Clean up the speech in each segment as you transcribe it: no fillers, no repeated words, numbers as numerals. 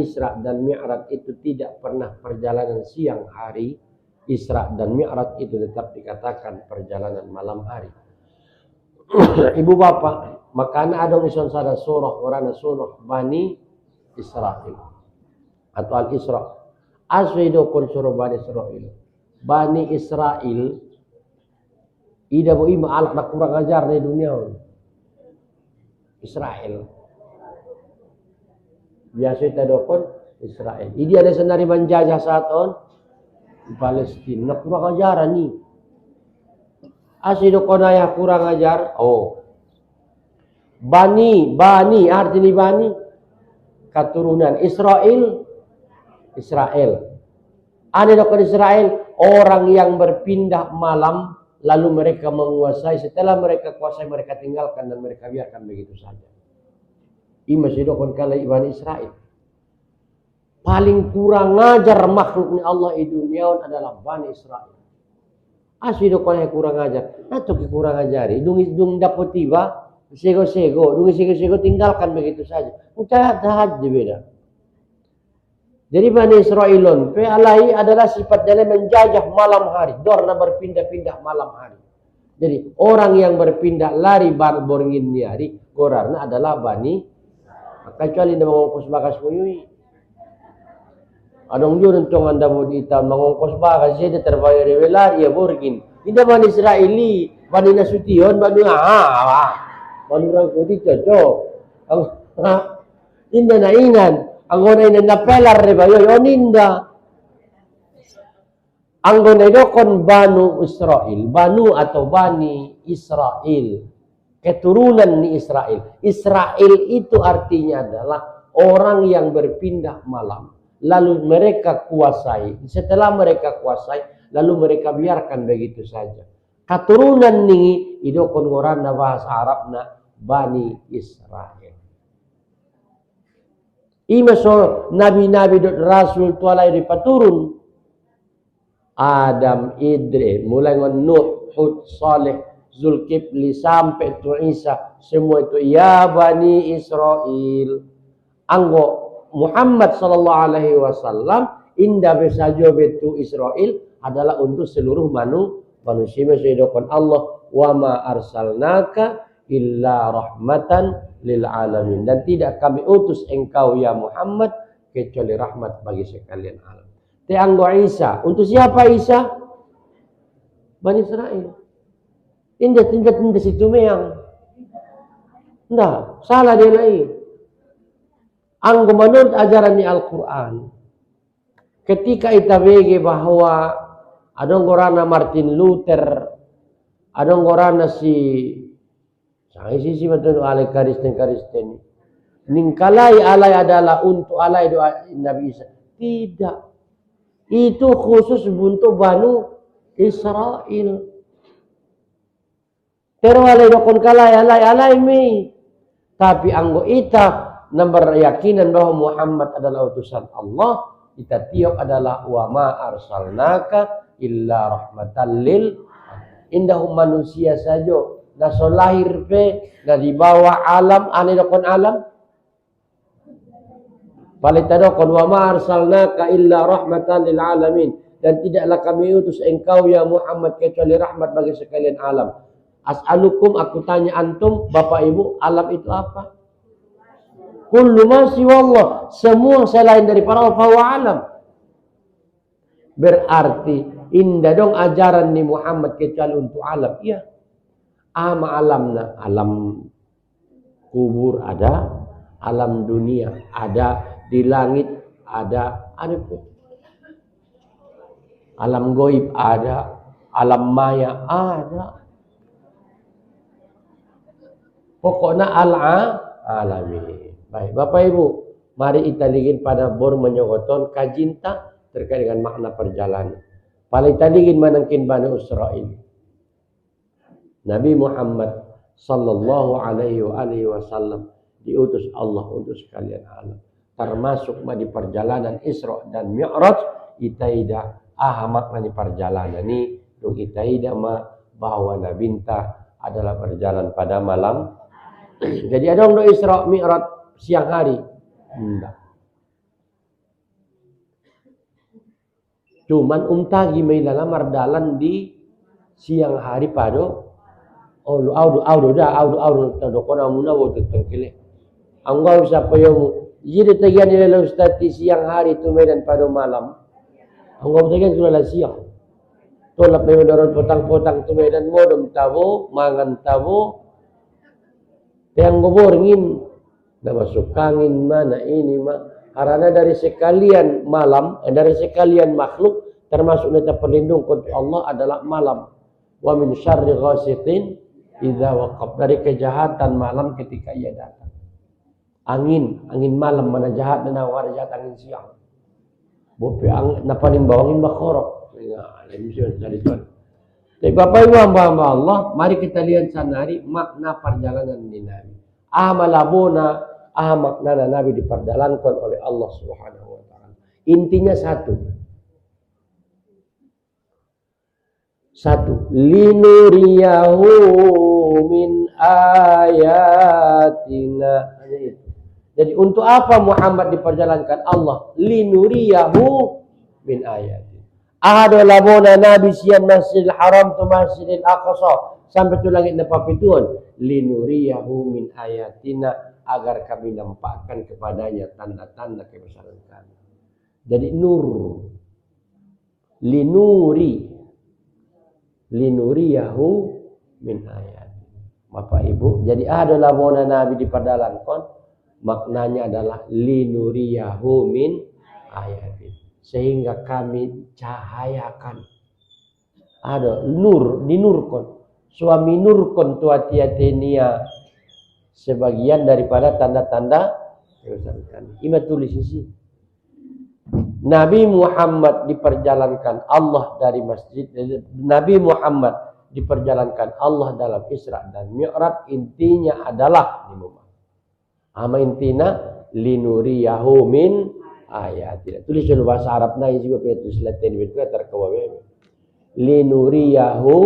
Isra dan Mi'raj itu tidak pernah perjalanan siang hari. Isra dan Mi'raj itu tetap dikatakan perjalanan malam hari. Ibu bapak, makanya ada misalnya sada surah, orana surah Bani Israel atau Al-Isra. Aswido kon surah Bani Israel. Bani Israel ida bo ima alak na kurang ajar di dunia. Israel. Biasa kita dokon Israel. Ini ada sendiri menjajah saat on di Palestina. Nak kurang ajar ni. Asli dokon ayah kurang ajar. Oh, Bani artinya Bani keturunan Israel. Ada dokon Israel orang yang berpindah malam lalu mereka menguasai. Setelah mereka kuasai mereka tinggalkan dan mereka biarkan begitu saja. Ini masih dokon kala Bani Israel. Paling kurang ajar makhluknya Allah di dunia adalah Bani Israel. Asli dokon yang kurang ajar. Atau kurang ajari. Dung dapat tiba sego-sego. Dung sego-sego tinggalkan begitu saja. Jahat beda. Jadi Bani Israelon alai adalah sifat dia menjajah malam hari. Dorna berpindah-pindah malam hari. Jadi orang yang berpindah lari borngin ni hari. Gorarna adalah Bani. Kecuali dia mengongkos bagas menyui. Adong jurun tong anda mau diita mengongkos bagas dia terbayar lari ya borgin. Tidak Bani Israeli. Bani Nasution. Bani orang kuti cocok. Inda na ingan. Ang gonay na napelar rin ba yun? Ninda. Ang gonay do kon Banu Israel. Banu atau Bani Israel. Keturunan ni Israel. Israel itu artinya adalah orang yang berpindah malam. Lalu mereka kuasai. Setelah mereka kuasai, lalu mereka biarkan begitu saja. Keturunan ni itu kon ngoran na bahasa Arab na Bani Israel. Ima so nabi-nabi dot rasul tualay di paturun. Adam, Idris, mulai ngon Nuh, Hud, Saleh, Zulkifli sampai tu Isa, semua itu ya Bani Israel. Anggo Muhammad sallallahu alaihi wasallam indah besajo betu Israel adalah untuk seluruh manusia sedokan Allah wa ma arsalnaka illa rahmatan lil alamin, dan tidak kami utus engkau ya Muhammad kecuali rahmat bagi sekalian alam. Teanggo Isa, untuk siapa Isa? Bani Israel. Indah situ meang. Nah, salah dia lain. Anggo menurut ajaran di Al-Quran, ketika kita bege bahwa ada gorana Martin Luther, ada gorana si sisi betul alai Kristen. Ningkalai alai adalah untuk alai doa Nabi Isa. Tidak. Itu khusus untuk Banu Israel. Pero alai dokon kalai alai mi. Tapi anggo ita nomor yakinan bahwa Muhammad adalah utusan Allah, kita tiap adalah wa ma arsalnaka illa rahmatan lil indah manusia saja. Na so lahir pe na di bawah alam ane dokon alam palita dokon wa ma arsalnaka illa rahmatan lil alamin, dan tidaklah kami utus engkau ya Muhammad kecuali rahmat bagi sekalian alam. As'alukum, aku tanya antum bapak ibu, alam itu apa? Kullu ma siwallah, semua selain daripada Allah fa alam. Berarti indah dong ajaran ni Muhammad kecuali untuk alam. Iya. Ama alamna, alam kubur ada, alam dunia ada, di langit ada pun. Alam goib ada, alam maya ada. Pokoknya alamin. Baik, Bapak Ibu, mari kita ligin pada bor menyogoton kajinta terkait dengan makna perjalanan. Paling tadi manangkin Bani Israel. Nabi Muhammad sallallahu alaihi wasallam diutus Allah untuk sekalian alam. Termasuk di perjalanan Isra dan Mi'raj, itaida makna di perjalanan ini, dong itaida bahwa nabinta adalah berjalan pada malam. Jadi ada Isra Mi'raj siang hari. Enggak. Cuman untagi may lalamar dalan di siang hari pado. Audu ko na muna wo tangkili. Ang gawin sa payo jadi tagian nila ustad di siang hari tumedan pado malam. Ang gawin tagian sila siang. Tolap may daron potang-potang tumedan mo dum tabo, mangan tabo. Tiang goborngin na masukangin mana ini karena dari sekalian malam, dari sekalian makhluk termasuk kita perlindung kepada Allah adalah malam. Wa min syarri ghasiqin idza waqab, dari kejahatan malam ketika ia datang. Angin malam mana jahat dan awar jahat angin siang. Bope ang napaning bawangin makorok. Jadi Bapak Ibu hamba Allah, mari kita lihat sanari makna perjalanan di Nabi. Malabona, makna Nabi diperjalankan oleh Allah Subhanahu wa taala. Intinya satu. Linuriyahu min ayatina. Jadi untuk apa Muhammad diperjalankan Allah? Linuriyahu min ayatina. Ahado labona Nabi siyan Masjidil Haram tu Masjidil Aqsa sampai tu langit na papituan. Linuriyahu min ayatina, agar kami nampakkan kepadanya tanda-tanda kebesaran kami. Jadi nur. Linuriyahu min ayatina. Bapak Ibu, jadi ahado labona Nabi diperjalankan, maknanya adalah linuriyahu min ayatina. Sehingga kami cahayakan. Ada nur, dinurkon. Suami nurkon tuatiatenia. Sebagian daripada tanda-tanda kebesaran kami. Ima tulis isi. Nabi Muhammad diperjalankan Allah dari masjid. Nabi Muhammad diperjalankan Allah dalam Isra dan Mi'raj. Intinya adalah intinya linuriyahu min ayatina. Tulis dulu bahasa Arab na juga tulis Latin itu terkawawe. Linuriyahu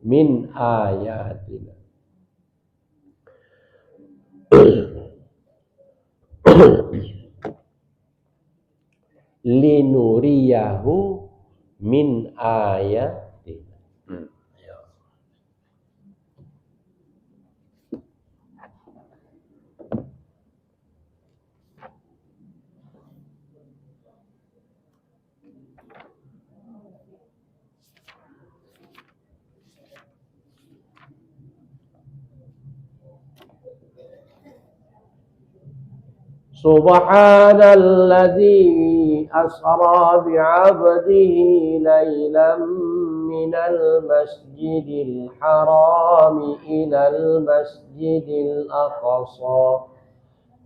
min ayatina. Linuriyahu min ayatina. Subhanalladzi asra bi'abdihi laylan minal masjidil haram ilal masjidil aqsa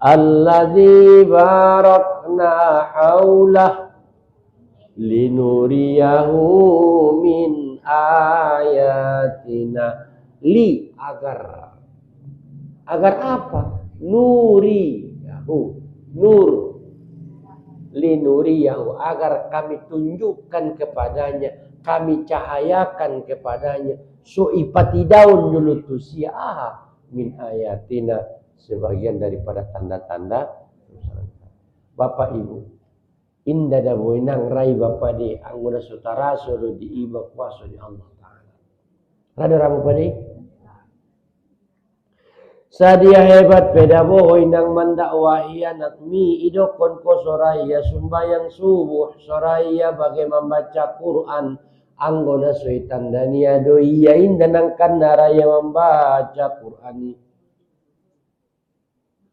alladzi barakna haulah linuriyahu min ayatina. Agar apa? Nuriyahu, nur, linuriyahu, agar kami tunjukkan kepadanya, kami cahayakan kepadanya, su'ipati daun nyulutusia min ayatina, sebagian daripada tanda-tanda. Bapak Ibu, indah da boinang rai Bapak di angguna sutara suruh di iba kuasa di Allah Ta'ala. Rada ramu padi? Sadia hebat peda bohoy nang mandakwahiya nakmi idokon ko soraya sumbayang subuh soraya bagai membaca Quran anggona suitan dania doiyain dan angkan naraya membaca Quran.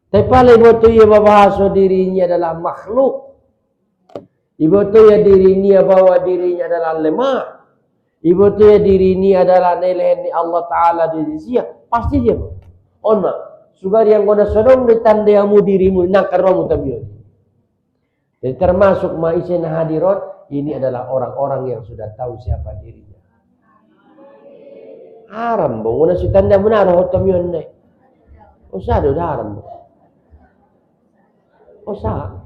Tapi paling ibu ya bahasa dirinya adalah makhluk. Ibu ya dirinya bahwa dirinya adalah lemah. Ibu ya dirinya adalah nilai Allah Ta'ala di sisi pasti dia. Ona, sugar yang kona sodong ditandayamu dirimu nakarmu tabiyon. Jadi termasuk ma'isen hadirat, ini adalah orang-orang yang sudah tahu siapa dirinya. Haram bong, una si tanda benar hotamyon na. Usado haram bong. Usaha.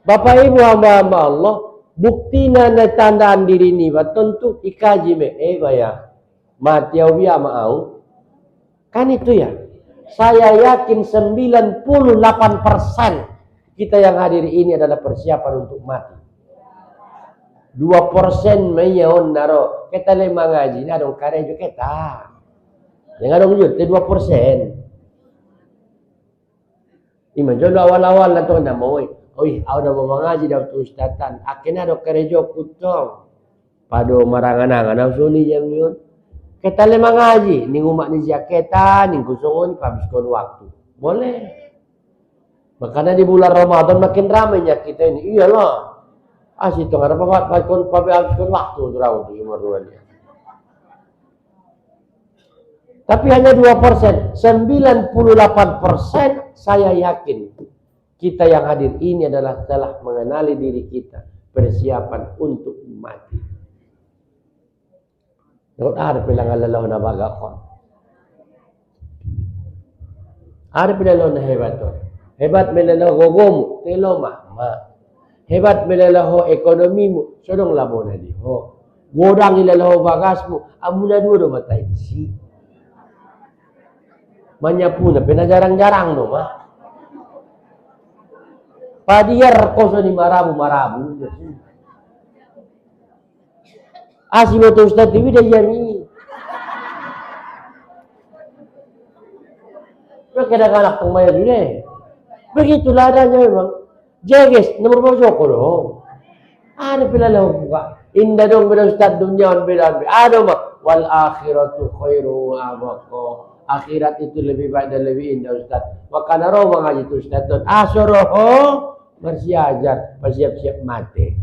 Bapak Ibu hamba-hamba Allah, bukti na tandaan diri ni ba tentu ikaji me baya matiaw biya maaw kan itu ya Saya yakin 98% kita yang hadir ini adalah persiapan untuk mati. 2% mayon naro kita le mangaji na dong karejo kita. Yang adong yun, 2%. Imagine awal-awal na to na mo, oy, aw na mangaji daw to ustatan. Akin na do karejo kutong. Pado marangan-angan na suni jam yun. Kita le mangaji, ning umak ni kita, ning kusongon pabiskon waktu. Boleh. Makanya di bulan Ramadan makin ramainya kita ini. Iyalah. Itu nggak ada pabiskon waktu untuk rawat di Sumatera. Tapi hanya 2%. 98% saya yakin kita yang hadir ini adalah telah mengenali diri kita. Persiapan untuk mati. Kalau ada pinangalalaw na bagakon. Ada pinangalalaw na hebat to. Hebat melalaw gogomu, telo mama. Hebat melalaw ekonomi mo, sodong labo na di ho. Godang ilalaw bagas mo, amuna duro matay di si. Manyapu na pinajarang-jarang no ma. Padiyar ko so ni marabu. Asih mo to Ustaz TV dah yami. Pero kadang-kadang tong maya dulu. Begitulah adanya memang. Jeges, nomor berapa ko no? Ano pilalaw buka? Inda dong bila Ustaz dunia on bila. Ano ma? Wal akhiratu khairu abako. Akhirat itu lebih baik dan lebih indah Ustaz. Maka naro mengaji itu Ustaz. Asoroho bersiajar, bersiap-siap mati.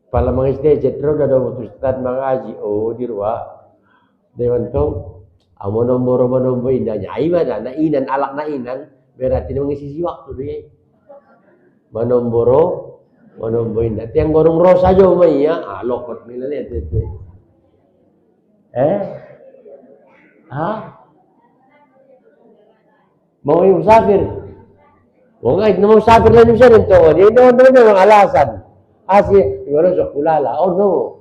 Pala mga stage, ro na daw Ustaz mengaji. Oh, di ruwa. Dewan tong, amo nombor indahnya. Ay mana, nainan, alak nainan. Berarti na mengisi waktu dia. Manomboro indah. Tiang gorong rosa jo may ya. Lokot nila lihat itu. Mau yung musafir. O nga, mau musafir na siya nito. Hindi naman ang alasan. Asi, siguro sa kulala. Oh no.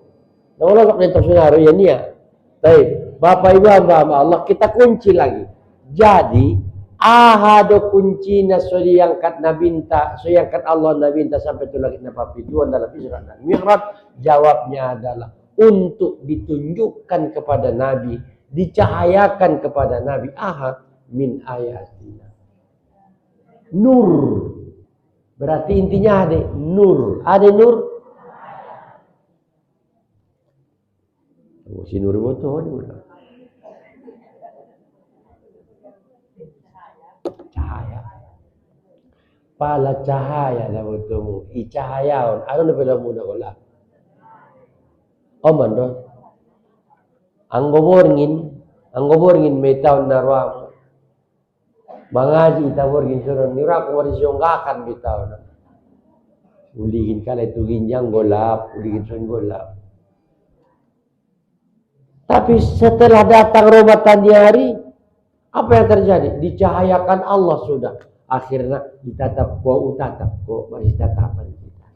Nawalok nito sunaro yan niya. Tayo, Bapak Ibu Allah, kita kunci lagi. Jadi, ahado kunci na so diangkat nabinta, so diangkat Allah nabinta sampai itu lagi napapituan dalam Isra dan Mi'raj. Jawabnya adalah untuk ditunjukkan kepada Nabi, dicahayakan kepada Nabi. Ahad min ayatina. Nur. Berarti intinya ada nur. Ada nur. Si nur moto cahaya. Pala cahaya na moto. Icahayaon. Ano na pala muna ko lang? Oman do. Ang goborngin may taon na ruang. Mangaji taborgin suron nira ko warisyon kakan bitaw na. Uligin ka na ito ginyang golap, uligin suron golap. Tapi setelah datang Ramadan di hari, apa yang terjadi? Dicahayakan Allah sudah. Akhirnya ditatap ko masih tatapan kita.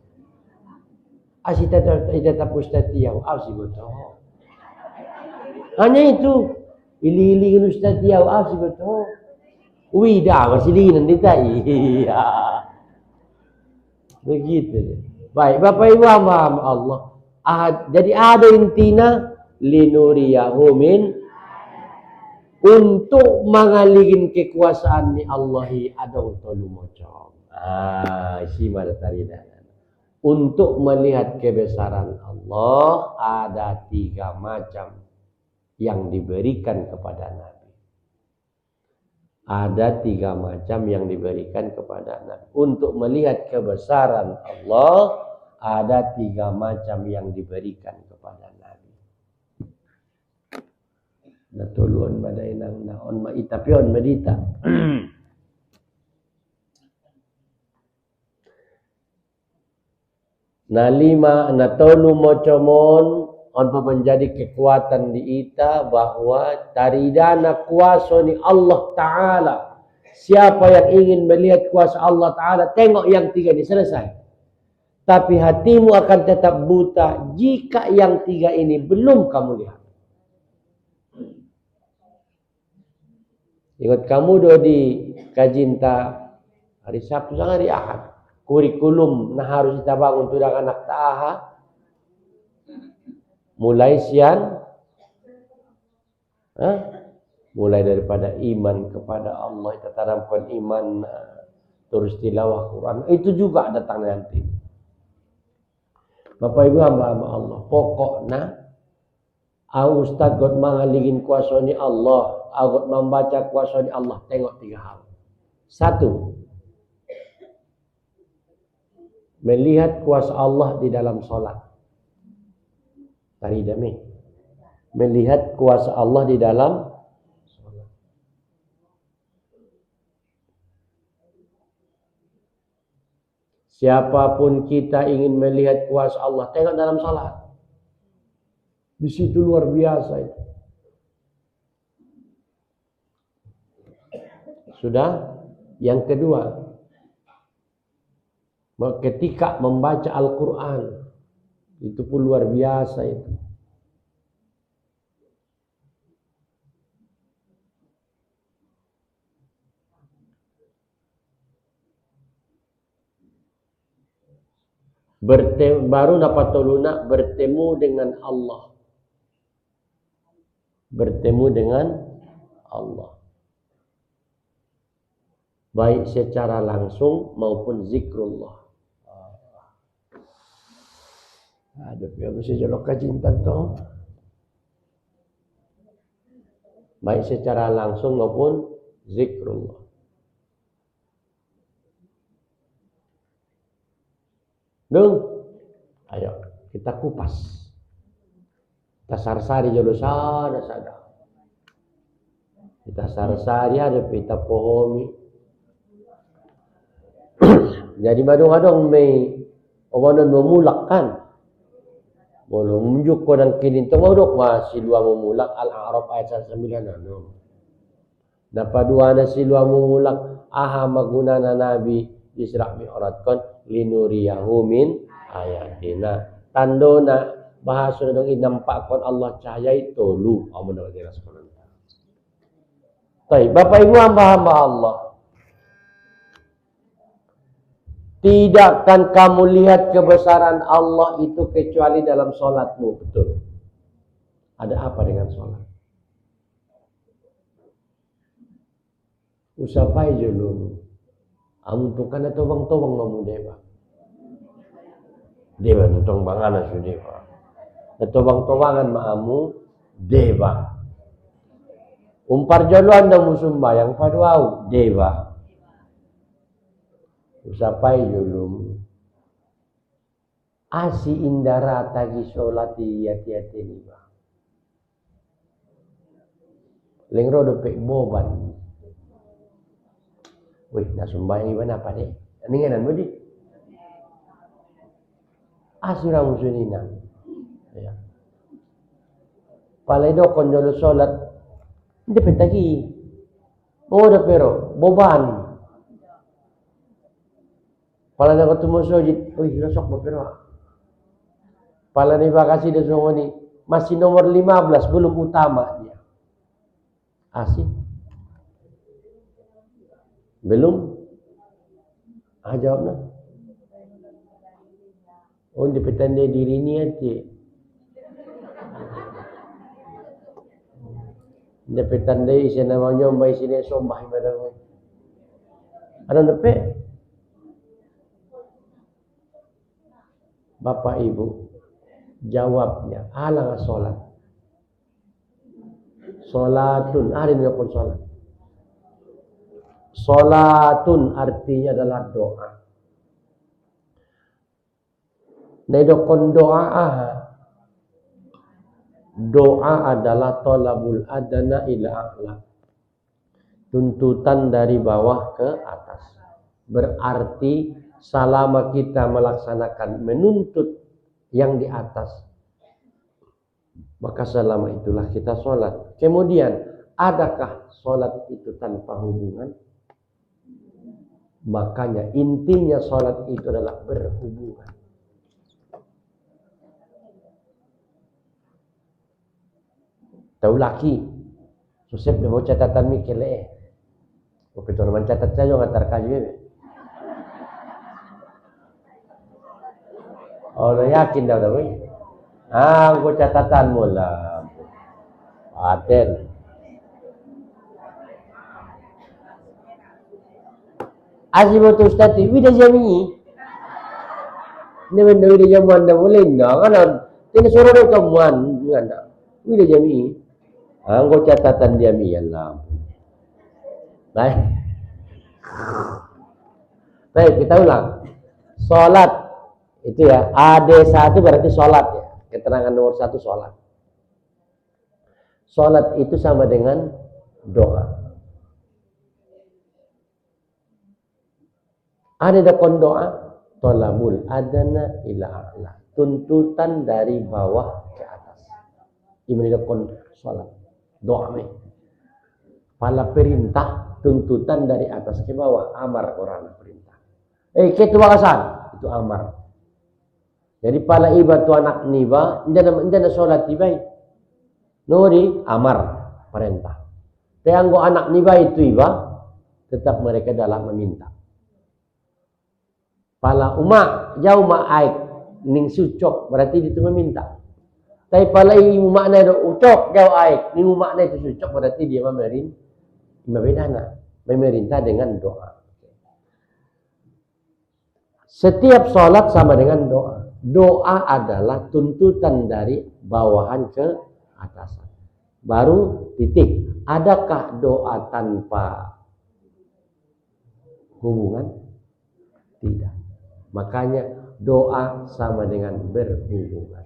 Asih tatap Ustaz Tiaw, asih betul. Hanya itu, ili-ilingin Ustaz Tiaw, asih betul. Wida, masilinan kita. Iya. Begitu. Baik, Bapak Ibu Allah. Jadi ada intina linuriyahu min untuk mengalihkan kekuasaan ni Allahi adong tolu mocong. Simada tarida. Untuk melihat kebesaran Allah ada 3 macam yang diberikan kepada Nabi. Ada 3 macam yang diberikan kepada Nabi. Untuk melihat kebesaran Allah ada 3 macam yang diberikan kepada Nabi. Natuluan maday nang naon maitapion medita. Nalima natolu mocomon on menjadi kekuatan di ita bahwa taridana kuasa ni Allah Ta'ala. Siapa yang ingin melihat kuasa Allah Ta'ala, tengok yang 3 ini selesai. Tapi hatimu akan tetap buta jika yang tiga ini belum kamu lihat. Ingat kamu di kajinta hari Sabtu sama hari Ahad. Kurikulum nah harus kita bangun untuk anak taha. Mulai siang. Mulai daripada iman kepada Allah. Kita tanamkan iman. Terus tilawah Quran. Itu juga datang nanti. Bapak Ibu hamba-hamba Allah. Pokoknya. Ustaz God mengaligin kuasa ni Allah. God membaca kuasa ni Allah. Tengok tiga hal. Satu. Melihat kuasa Allah di dalam solat. Tadi demi. Melihat kuasa Allah di dalam solat. Siapapun kita ingin melihat kuasa Allah. Tengok dalam solat. Di situ luar biasa itu. Sudah? Yang kedua, ketika membaca Al-Quran, itu pun luar biasa itu. Baru dapat toluna bertemu dengan Allah. Bertemu dengan Allah. Baik secara langsung maupun zikrullah. Ada yang mesti jolok kajintan tu. Baik secara langsung maupun zikrullah. Dung, ayo kita kupas. Kita sarsari jolo sana. Kita sarsari ada kita pohomi. Jadi madung-adung may omanon memulak kan. Belum menunjuk ko ng kininto maduk silwa memulak Al-A'raf ayat 9 ano. Napadua na silwa memulak aha maguna na nabi Isra Mi'raj kon linuriyahu min ayatina. Tando na bahasa na dong inampak kon Allah cahaya itu lu amo na diras kon. Baik, Bapak Ibu hamba-hamba Allah. Tidak akan kamu lihat kebesaran Allah itu kecuali dalam sholatmu. Betul. Ada apa dengan sholat? Usapai dulu. Amuntukan atau bang-tobang mamu dewa. Dewa nutong banganan su dewa. Atau bang-tobangan maamu dewa. Umpar jaluan dah musumbayang paduau dewa. Usapai julum asi indara tagi solati yati-yati ni ba lengro do pek boban wih nasumbayang iban apa deh aninganan mo di asura musunina ya palay do kon jolo solat hindi pentagi da pero boban. Pala na ko tumusojit, uy, nasok mo pero pala ni bakasi na sungoni, masih nomor 15, belum utama dia. Asik. Belum? Jawab na. Oh, hindi petanda diri niya, ti. Hindi petanda siya naman yung may sinesombah. Ano na pe? Bapak Ibu, jawabnya, alang sholat. Sholatun, ada yang pun sholat. Sholatun artinya adalah doa. Nedokon doa doa adalah tolabul adana ila a'la. Tuntutan dari bawah ke atas. Berarti selama kita melaksanakan menuntut yang di atas, maka selama itulah kita sholat. Kemudian, adakah sholat itu tanpa hubungan? Makanya intinya sholat itu adalah berhubungan. Tahu laki. Susep dia mau catatan mikir le. Oke tuh teman catat saja ngantar kayu ini. Oh, udah yakin dah udah. Gua catatan mula. Aten. Asyik betul Ustaz, wida jami. Ini benda wida jamuan dah boleh dah kan? Tidak suruh dia jamuan, anda. Wida jami. Gua catatan dia mi Allah. Baik. Baik, kita ulang. Salat itu ya, AD1 berarti salat ya. Keterangan nomor 1 salat. Salat itu sama dengan doa. Ada dakon doa, tolabul adana ila a'la. Tuntutan dari bawah ke atas. Ini dakon salat. Doa me. Pala perintah, tuntutan dari atas ke bawah, amar orang perintah. Ketua kasan, itu amar. Jadi pala iba tu anak niba, indana salat iba. Nori amar perintah. Teanggo anak niba itu iba, tetap mereka dalam meminta. Pala umak jauh mak aik ning sucok berarti itu meminta. Tapi pala umak na do ucok jauh aik ning umak na itu sucok berarti dia memerintah dengan doa. Setiap sholat sama dengan doa. Doa adalah tuntutan dari bawahan ke atasan. Baru titik. Adakah doa tanpa hubungan? Tidak. Makanya doa sama dengan berhubungan.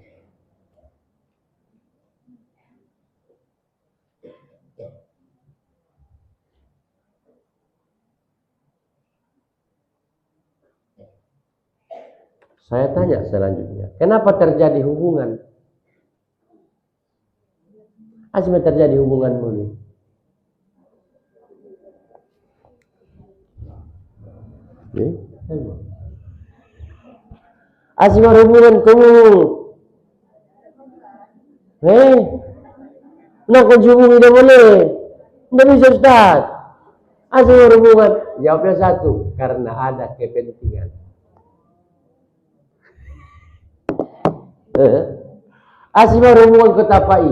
Saya tanya selanjutnya, kenapa terjadi hubungan? Asma terjadi hubunganmu nih. Asma hubungan kamu. Nak kau hubungi dia boleh. Tidak bisa Ustaz. Asma hubungan. Jawabnya satu, karena ada kepentingan. Asma hubungan ketapai.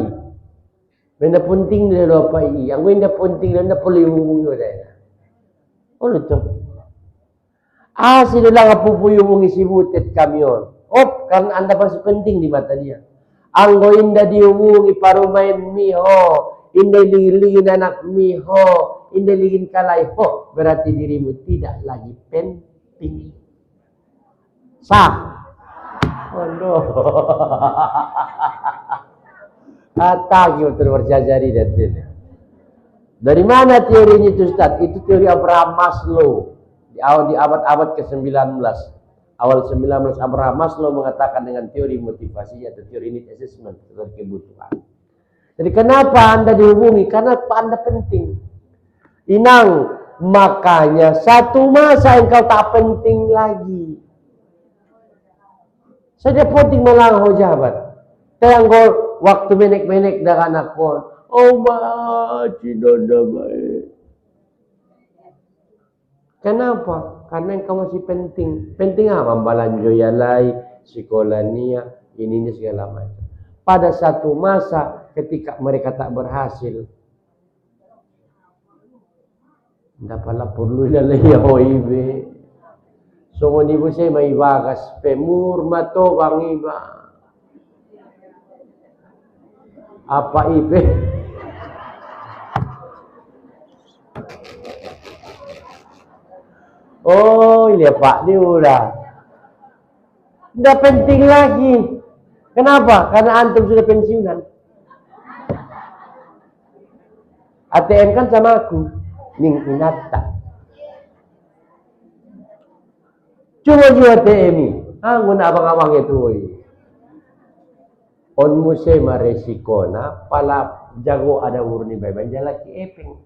Benda penting dia dapai. Yang benda penting dia perlu hubungi dia. Oh betul. Sila lang apupuyo mong isibutit kamyon. Karena anda masih penting di mata dia. Anggo inda diumungi parumain miho. Inda ligin anak miho. Inda ligin kalay ho. Berarti dirimu tidak lagi penting. Sah. Oh no. Atagi untuk berjajari dan tidak. Dari mana teorinya itu Ustaz? Itu teori Abraham Maslow. Di abad ke-19. Awal 19 Abraham Maslow mengatakan dengan teori motivasi atau teori need assessment, teori kebutuhan. Jadi kenapa Anda dihubungi? Karena Anda penting. Inang, makanya satu masa engkau tak penting lagi. Saja penting melangho jabat. Tengok waktu menek-menek dah anak pun. Oh ma, cinta baik. Kenapa? Karena engkau masih penting. Penting apa? Balanjo yalai, sekolah niya, ini segala macam. Pada satu masa ketika mereka tak berhasil, tidak pala perlu lalai hoibe. So ni saya may bagas pemur mato bang iba. Apa ibe? Oh, iya Pak, dia udah. Udah penting lagi. Kenapa? Karena antum sudah pensiunan. ATM kan sama aku. Ning inata. Cuma juga ATM ini. Ngun abang-abang itu. On musema resiko na pala jago ada urni bayi jalaki epeng.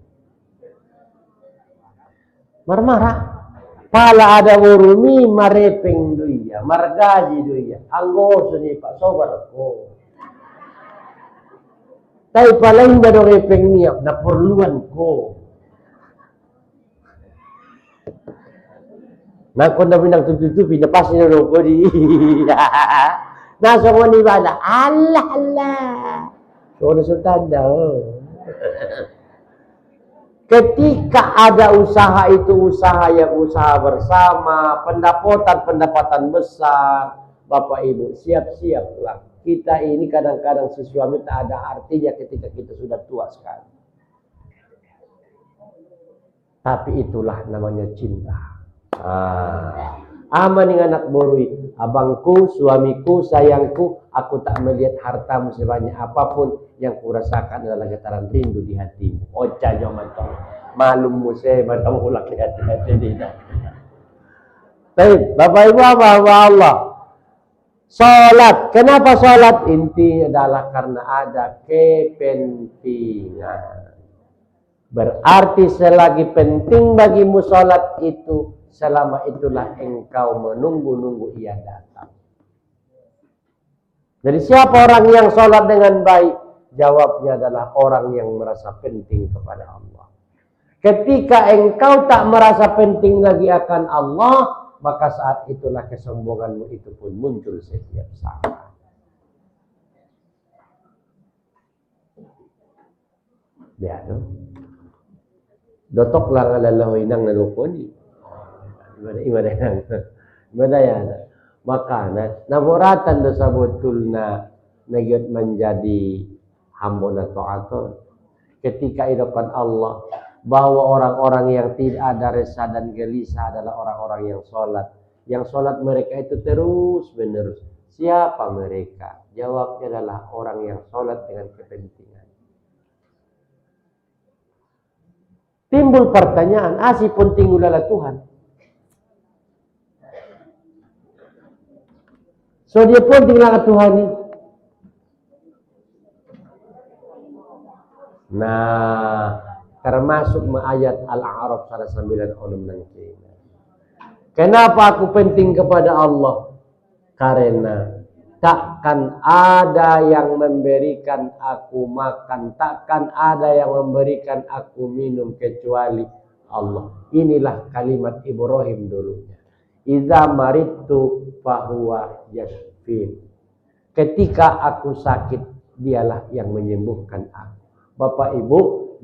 Marah-marah. Pala ada urumi marepeng duia, margaji duia. Anggo suni Pak sobar ko. Tay palain ba dong epeng niya na perluan ko. Nakon na binang tututupi na pasi na ko di. Nasa ko ni bala. Allah. So nasultan daw. Ketika ada usaha itu usaha yang usaha bersama, pendapatan besar, Bapak Ibu siap-siaplah. Kita ini kadang-kadang si suami tak ada artinya ketika kita sudah tua sekali. Tapi itulah namanya cinta. Aman dengan anak borui, abangku, suamiku, sayangku, aku tak melihat hartamu sebanyak apapun, yang kurasakan adalah getaran rindu di hatimu. Oca jomantong, malummu saya matang ulak di hati-hati tidak. Baik, Bapak Ibu apa Allah? Salat, kenapa salat? Intinya adalah karena ada kepentingan. Berarti selagi penting bagimu salat itu, selama itulah engkau menunggu-nunggu ia datang. Jadi siapa orang yang salat dengan baik? Jawabnya adalah orang yang merasa penting kepada Allah. Ketika engkau tak merasa penting lagi akan Allah, maka saat itulah kesombonganmu itu pun muncul setiap saat. Ya, no? Dotok lang alalahoy nang nalukoni. Ibadah ya. Maka naboratan do sa betul na nagyot menjadi hamba na taaton. Ketika idokan Allah bahwa orang-orang yang tidak ada resah dan gelisah adalah orang-orang yang sholat. Yang sholat mereka itu terus menerus. Siapa mereka? Jawabnya adalah orang yang sholat dengan kepentingan. Timbul pertanyaan, si penting ulala Tuhan. So dia pun tinggal Tuhan ini. Nah, termasuk ayat Al-A'raf 196 nanti. Kenapa aku penting kepada Allah? Karena takkan ada yang memberikan aku makan, takkan ada yang memberikan aku minum kecuali Allah. Inilah kalimat Ibrahim dulunya. Idza maridtu fahuwa yashfin. Ketika aku sakit, dialah yang menyembuhkan aku. Bapak Ibu,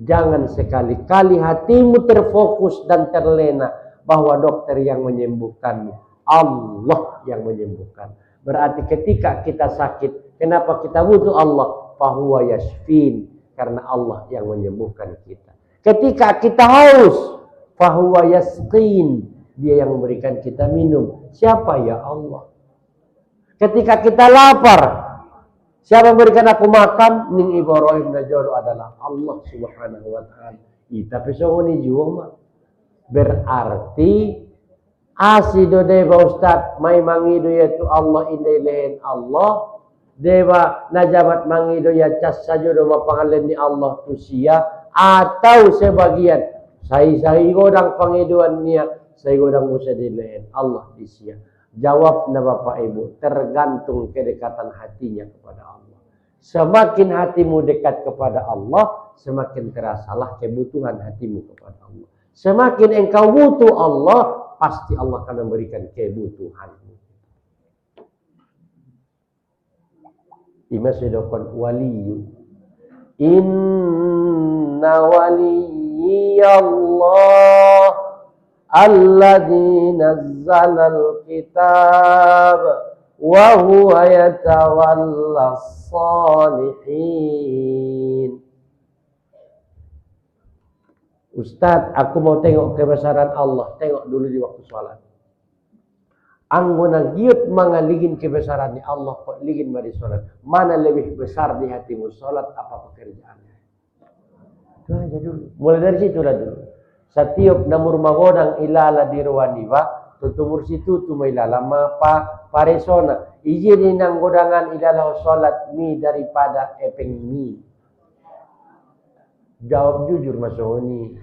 jangan sekali-kali hatimu terfokus dan terlena bahwa dokter yang menyembuhkanmu, Allah yang menyembuhkan. Berarti ketika kita sakit, kenapa kita butuh Allah? Fahuwa yashfin, karena Allah yang menyembuhkan kita. Ketika kita haus, fahuwa yasqin, dia yang memberikan kita minum. Siapa? Ya Allah. Ketika kita lapar, siapa memberikan aku makan? Ning Ibrahim najoro adalah Allah Subhanahu wa taala. Tapi songoni juang berarti asido deba Ustaz may mangido yaitu Allah indai lehen Allah deba najabat mangido ya cas saja do mapangalan ni Allah tusia atau sebagian sai godang pangiduan niya sai godang musa di lehen Allah disia. Jawab na Bapak Ibu, tergantung kedekatan hatinya kepada Allah. Semakin hatimu dekat kepada Allah, semakin terasalah kebutuhan hatimu kepada Allah. Semakin engkau butuh Allah, pasti Allah akan memberikan kebutuhanmu. Ima sedokon waliyu. Inna waliyallah alladzi nazzalal kitab wa huwa yatawallas salihin. Ustaz, aku mau tengok kebesaran Allah. Tengok dulu di waktu sholat. Anggona giut mangaligin kebesaran Allah kok ligin mari sholat. Mana lebih besar di hatimu, sholat apa pekerjaannya? Itu aja dulu. Mulai dari situ lah dulu. Setiap namur magodang ilala dirwaniwa, tutumur situ tumailala mapa paresona. Izin nang godangan ilala sholat mi daripada epeng mi. Jawab jujur Mas Soni.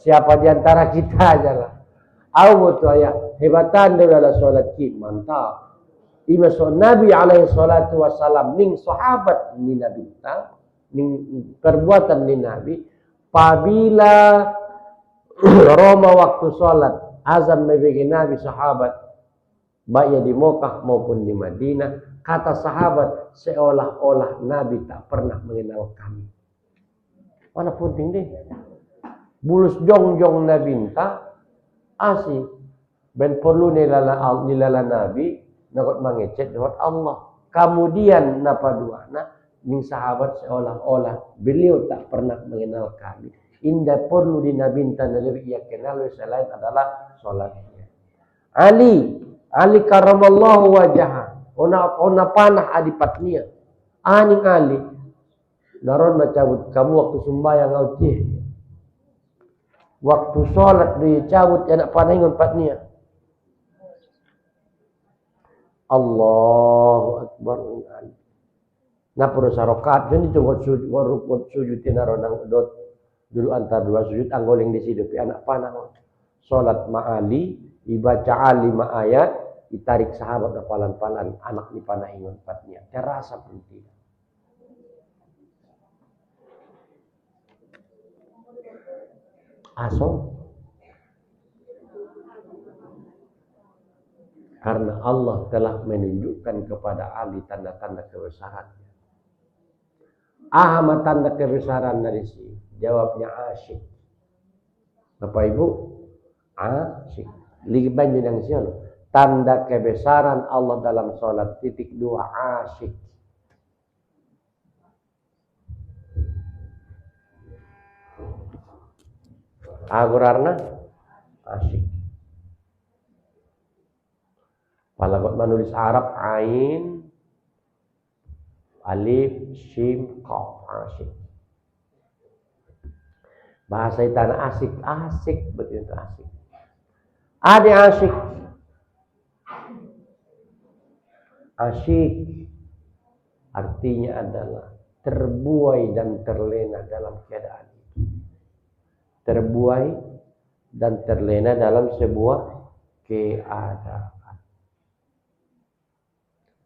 Siapa di antara kita aja lah. Aku tuh ayah hebatan dia dalam sholat ki mantap. Ima so Nabi alaihi salatu wassalam ning sahabat ni Nabi ta ning perbuatan ni Nabi apabila Roma waktu salat azan membagi Nabi sahabat baik di Mekah maupun di Madinah, kata sahabat seolah-olah Nabi tak pernah mengenal kami. Mana penting deh. Bulus jong-jong Nabi ta asih ben perlu nilala Nabi nakot mangecet lewat Allah. Kemudian napa duana ning sahabat seolah-olah beliau tak pernah mengenal kami. Indah perlu dinabintan lebih ia kenal selain adalah salatnya. Ali karamallahu wajah. Ona panah adipatnia. Aning Ali naron macabut kamu waktu sembahyang ngauti. Waktu salat dia cabut anak panah patnia. Allahu Akbar. Nah perlu sarokat jadi tunggu sujud rukun sujud naronang dulu antar dua sujud anggoling di situ anak panah. Salat ma'ali dibaca Ali ayat ditarik sahabat palan-palan anak di panah ingon patnia. Terasa penting. Aso karena Allah telah menunjukkan kepada Ali tanda-tanda kebesarannya. Ahmad tanda kebesaran dari sini. Jawabnya asyik. Bapak Ibu, asyik. Liban yang siapa? Tanda kebesaran Allah dalam salat titik 2 asyik. Agurarna asyik. Palagot menulis Arab ain alif shim qaf asyik. Bahasa tanah asik betul itu asik. Ada asyik. Asyik artinya adalah terbuai dan terlena dalam keadaan itu. Terbuai dan terlena dalam sebuah keadaan.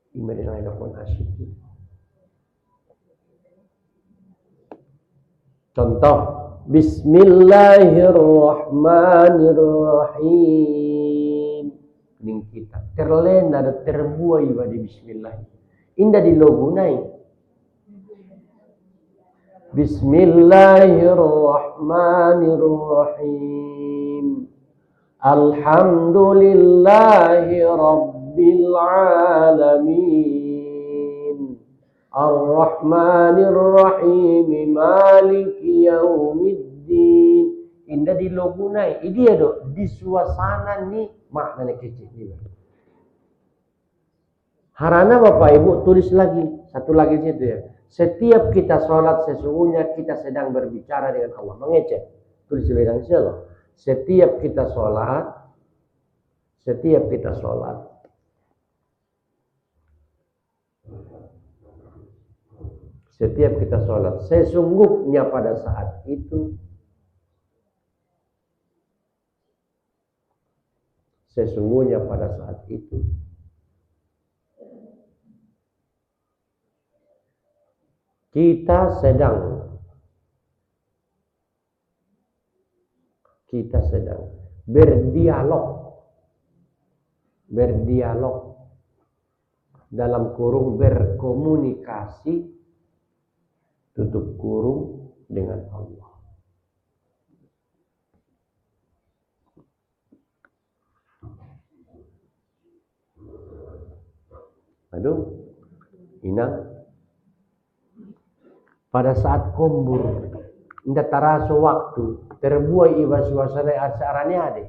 Ini adalah pun asyik. Contoh, Bismillahirrahmanirrahim. Ning kita terlena dan terbuai pada Bismillah. Indah dilogunai. Bismillahirrahmanirrahim. Alhamdulillahi rabbil alamin. Ar-Rahmanir-Rahim. Maliki yaumiddin. Indah dilogunai. Ini dia dok di suasana ni maknanya kecil juga. Harana Bapak Ibu tulis lagi satu lagi situ ya. Setiap kita sholat sesungguhnya kita sedang berbicara dengan Allah. Mengecek. Tulis lebih siapa? Setiap kita sholat sesungguhnya pada saat itu kita sedang berdialog dalam kurung berkomunikasi tutup kurung dengan Allah. Aduh, inang pada saat kumbur indah taraso waktu terbuai iba suasana asarane ade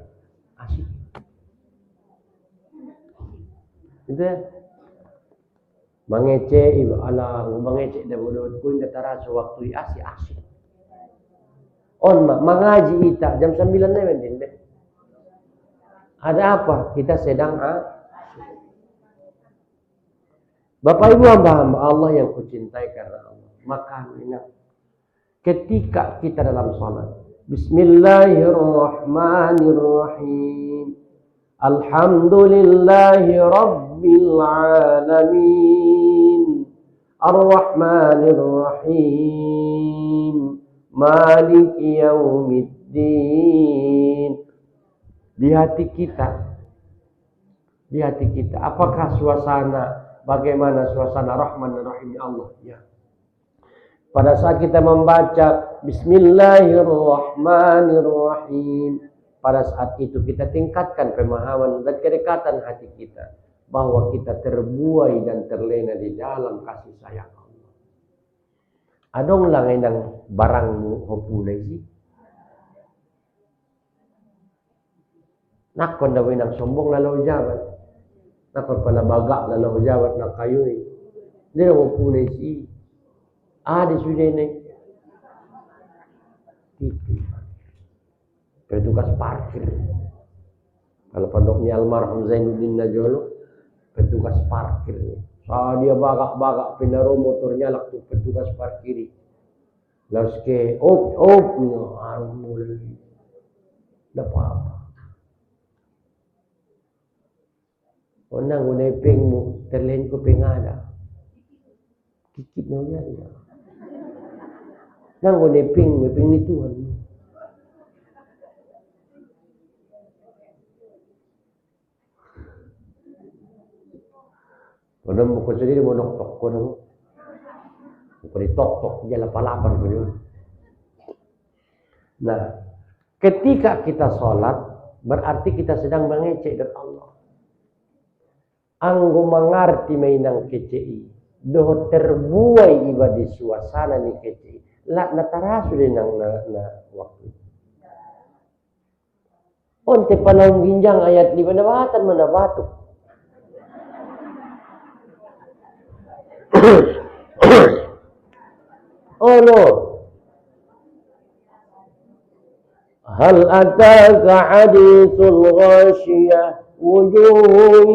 asik itu mangece iba ala mangece dawud ku indah taraso waktu asik on mengaji ita jam 9 nemen deh ada apa kita sedang Bapak Ibu hamba-hamba Allah yang kucintai karena Allah. Maka ingat ketika kita dalam salat, Bismillahirrahmanirrahim. Alhamdulillahi rabbil alamin ar-rahmanir rahim maliki yaumiddin. Di hati kita apakah bagaimana suasana Rahman dan Rahim Allah? Ya. Pada saat kita membaca Bismillahirrahmanirrahim, pada saat itu kita tingkatkan pemahaman dan kedekatan hati kita bahwa kita terbuai dan terlena di dalam kasih sayang Allah. Adong lang nang barangmu hopulay sih. Nakon daw nang sombong lalaw jawat. Nakon pala baga lalaw jawat na kayo eh. Hindi na hopulay sih. Di sudene titipan petugas parkir. Kalau pondoknya almarhum Zainuddin Najolo, petugas parkir nih. Saat dia bagak pinaro motornya laku petugas parkir. Lalu ke mulai dapat apa? Onang unay pengmu terlen ko pengada. Kikit na niya. Nang unay ping ni Tuhan. Kalau mo ko sendiri mo tok ko na mo. Ko tok dia lapalapan ko yun. Nah, ketika kita sholat berarti kita sedang mengecek dari Allah. Anggo mengerti mainang kecei, doh terbuai iba di suasana ni kecei. La nataraso din ang na waktu. Onte panahon ginjang ayat 5 nabatan manabatok. Oh no. Hal ataka hadithul ghashiyah wujuhun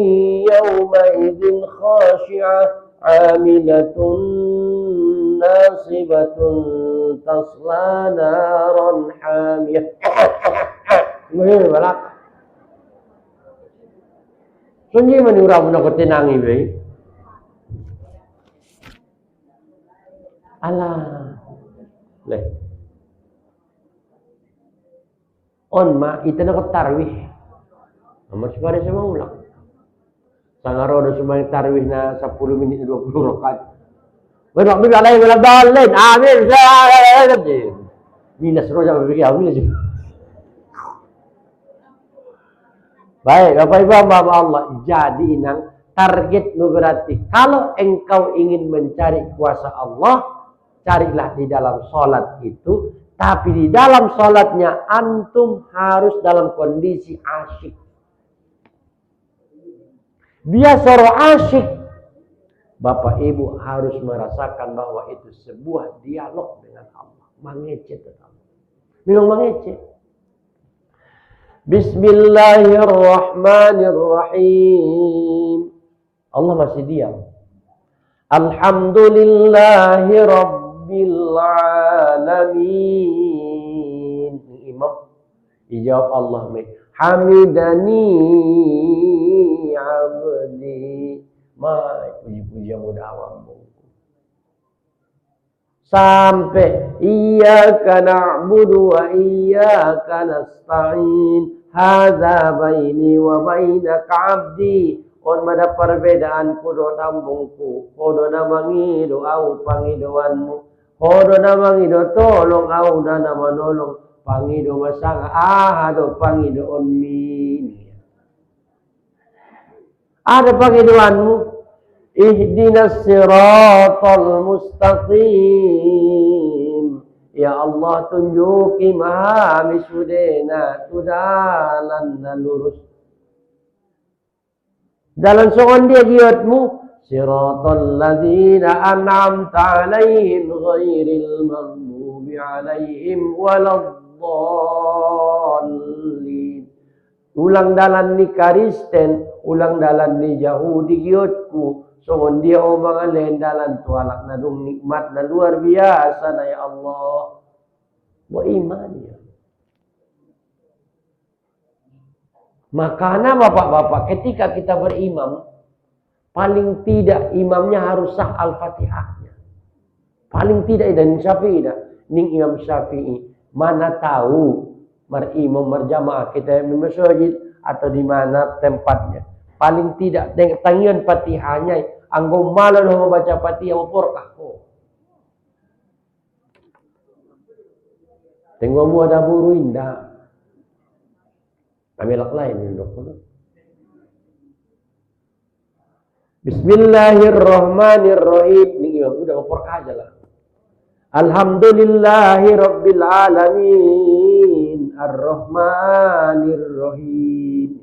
yawma idzin khashi'ah 'amilatun nasibatun tasla naran hamiyah. Ngayon balak. Sunyi manura mo na ko tinangi ba? Alah. Leh. On ma ita na ko tarwih. Mas pare sa maulak. Sangaro do sumay tarwih na 10 minit 20 rakaat. Bueno, bigla lay wala dalin. Amin. Minas roja berbigay minas. Baik, Bapak Ibu hamba Allah, jadi inang target berarti kalau engkau ingin mencari kuasa Allah, carilah di dalam sholat itu, tapi di dalam sholatnya antum harus dalam kondisi asyik. Dia suruh asyik, Bapak Ibu harus merasakan bahwa itu sebuah dialog dengan Allah, mengecek tetap. Minum mengecek. Bismillahirrahmanirrahim. Allah masih diam. Alhamdulillahi rabbil alamin. Imam dijawab Allah hamidani abdi. Puji-puji yang mudah awam. Sampai iyyaka na'budu wa iyyaka nasta'in. Hadza baini wa bainaka 'abdi. On mada perbedaan kudo tambungku. Kodo namangido au pangidoanmu. Kodo namangido tolong au dana manolong. Pangido masanga ahado pangido onmi. Ada pangidoanmu. Ihdinas siratal mustaqim. Ya Allah tunjuki mahami sudena tudalan na lurus. Dalam songan dia giatmu. Siratal ladzina an'amta alaihim ghairil maghdubi alaihim waladdallin. Ulang dalan ni Kristen, ulang dalan ni Yahudi giatku. Songon dia mga lendalan tualak na dung nikmat na luar biasa na ya Allah. Beriman ya. Makanya bapak-bapak ketika kita berimam, Paling tidak imamnya harus sah Al-Fatihahnya. Paling tidak dan Syafi'i dah. Ning Imam Syafi'i mana tahu imam berjamaah kita di masjid atau di mana tempatnya. Paling tidak tangian Fatihahnya anggo malah lo membaca Fatihah porkah ko. Tengok mu ada buru indah. Kami lain dulu. Bismillahirrahmanirrahim. Ini imam udah porkah aja lah. Alhamdulillahi rabbil alamin. Ar-Rahmanir-Rahim.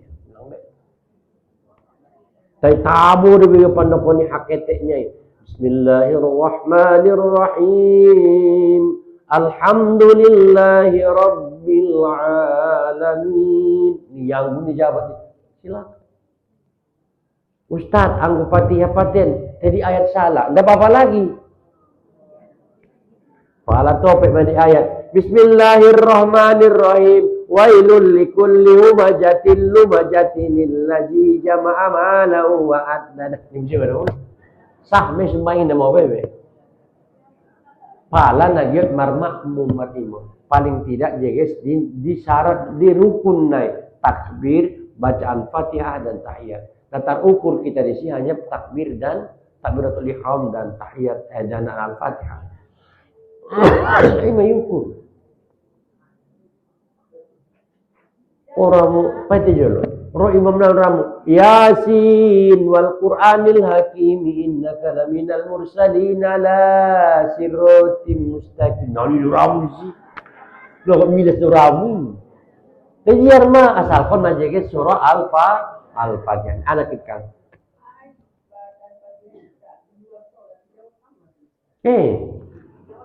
Tay tabu de biga pandokoni haketeknya. Bismillahirrahmanirrahim. Alhamdulillahi rabbil alamin. Yang bunyi jabat. Silakan. Ustaz, anggo Fatihah paten. Jadi ayat salah. Enggak apa-apa lagi. Fala topik mandi ayat. Bismillahirrahmanirrahim. Wailul likulli humajatin lumajatin allazi jama'a malahu wa addada. Ini juga sah me sembahin nama bebe. Pala nagyot marmakmum marimo. Paling tidak jeges di syarat di rukun naik takbir, bacaan Fatihah dan tahiyat. Tata ukur kita di sini hanya takbir dan takbiratul ihram dan tahiyat dan al-Fatihah. Ini mayukur. Oramu pati jolo. Ro imam nal ramu. Yasin wal Qur'anil hakim innaka laminal mursalin ala siratim mustaqim. Nani ramu sih. Lo kok milas ramu. Tejiar mah asalkan majege surah Al-Fatihah. Anak kita.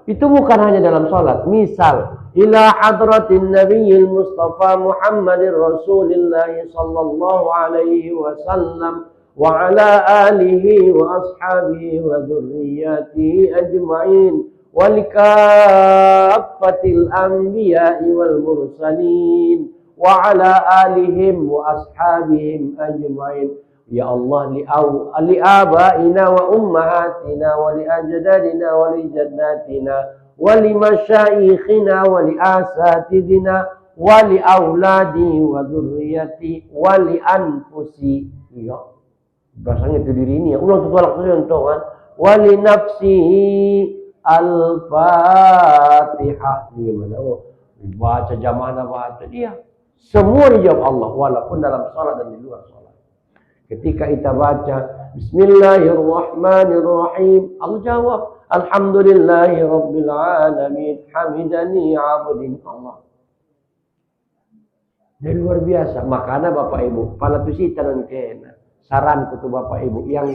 Itu bukan hanya dalam sholat. Misal, ila hadratin nabiyil mustafa Muhammadir Rasulillah sallallahu alaihi wasallam wa ala alihi wa ashabihi wa dhurriyyatihi ajma'in wa likaffatil anbiya'i wal mursalin wa ala alihim wa ashabihim ajma'in. Ya Allah li abaina wa ummahatina wa li ajdadina wa li jaddatina wa li masyayikhina wa li asatidina wa li auladi wa dzurriyyati wa li anfusi. Ya. Bahasanya itu diri ini ya. Ulang tutup contoh kan. Wa li nafsi al-Fatihah. Gimana? Oh, baca jamaah baca dia. Semua dijawab Allah walaupun dalam salat dan di luar salat. Ketika kita baca Bismillahirrahmanirrahim, Allah jawab Alhamdulillahi rabbil alamin hamidani abdin Allah. Dan luar biasa. Makanya Bapak Ibu, pala tusitan kena. Saran kutu Bapak Ibu yang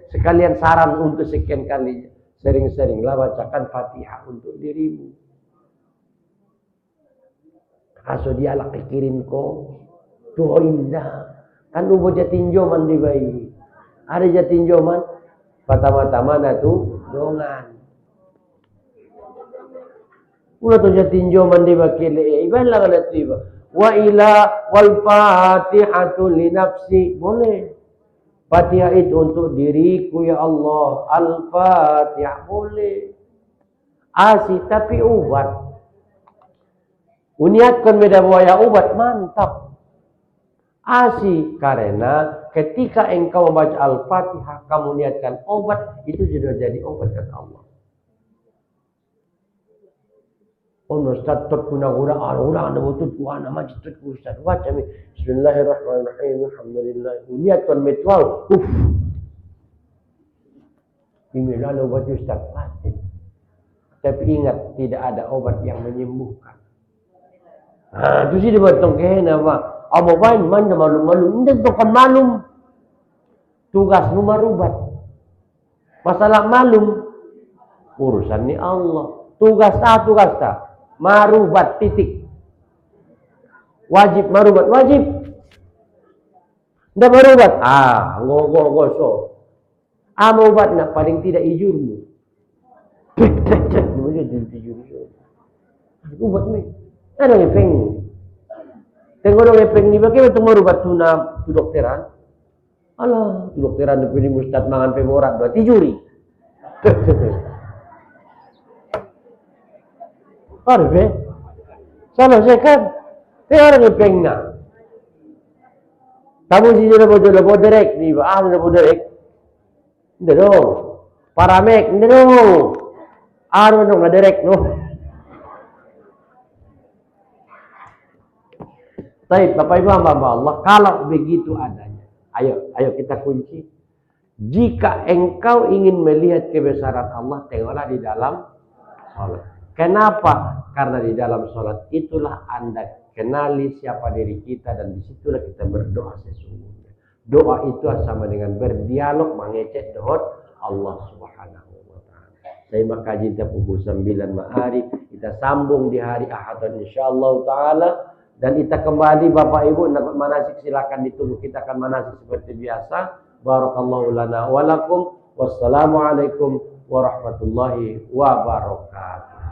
sekalian saran untuk sekian kali sering-seringlah bacakan Fatihah untuk dirimu. Aso dia lak kirim ko tuh indah. Kan ubo jatinjoman di bayi. Ada jatinjoman. Pertama-tama na tu dongan. Ulah tu jatinjoman di bakile. Iban lang na tu iba. Wa ila wal fatihatu li nafsi. Boleh. Fatihah itu untuk diriku ya Allah. Al-Fatihah boleh. Asi tapi ubat. Uniatkan beda buaya ubat mantap. Asih karena ketika engkau membaca Al-Fatihah kamu niatkan obat itu sudah jadi obat kata Allah. Ono Ustaz tot guna-guna orang ada betul Tuhan nama jitut Ustaz baca Bismillahirrahmanirrahim alhamdulillah niatkan metwal ini lalu obat Ustaz mati. Tapi ingat tidak ada obat yang menyembuhkan. Itu sih dibatong kena apa? Abo bain mana malum-malum. Hindi kan malum. Tugasmu marubat. Masalah malum. Urusan ni Allah. Tugas tak. Marubat titik. Wajib marubat. Wajib. Tidak marubat. Go. Marubat nak paling tidak ijurmu. Ubat ni. Ano yang pengen? Tengok dong epeng ni bagaimana tu marubat tu na tu dokteran. Alah, dokteran di Ustaz mangan pemorat berarti juri. Harus salah saya kan. Saya orang pengna. Kamu sih sudah bodoh direct di sudah bodoh direct. Hindi dong. Paramek, hindi dong. Araw dong na direct no. Baik, Bapak Ibu hamba Allah, kalau begitu adanya. Ayo kita kunci. Jika engkau ingin melihat kebesaran Allah, tengoklah di dalam sholat. Kenapa? Karena di dalam sholat itulah Anda kenali siapa diri kita dan disitulah kita berdoa sesungguhnya. Doa itu sama dengan berdialog mengecek doa Allah Subhanahu wa taala. Saya makaji kita pukul 9 Ma'arif, kita sambung di hari Ahad insyaallah taala. Dan kita kembali Bapak Ibu manasik silakan ditunggu, kita akan manasik seperti biasa. Barakallahu lana wa lakum. Wassalamualaikum warahmatullahi wabarakatuh.